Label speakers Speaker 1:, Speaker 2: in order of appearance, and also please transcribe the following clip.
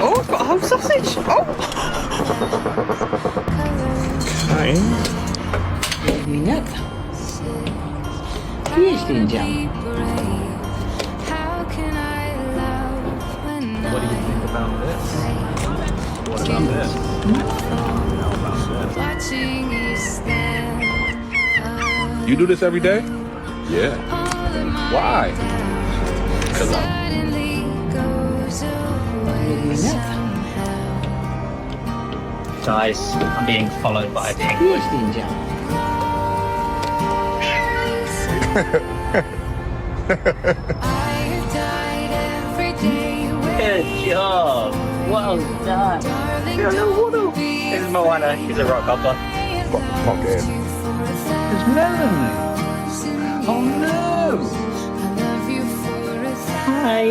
Speaker 1: Oh, I've got a whole sausage. Oh. Okay.
Speaker 2: Ingat. Yes, Tinjam.
Speaker 3: What do you think about this? What about this? How about this? You do this every day? Yeah. Why? Because
Speaker 4: Guys, I'm being followed by a penguin.
Speaker 2: Yes, Tinjam.
Speaker 4: Good job. Well done. This is Moana. She's a rock hopper.
Speaker 3: okay.
Speaker 2: There's melon. Oh no.
Speaker 4: Hi.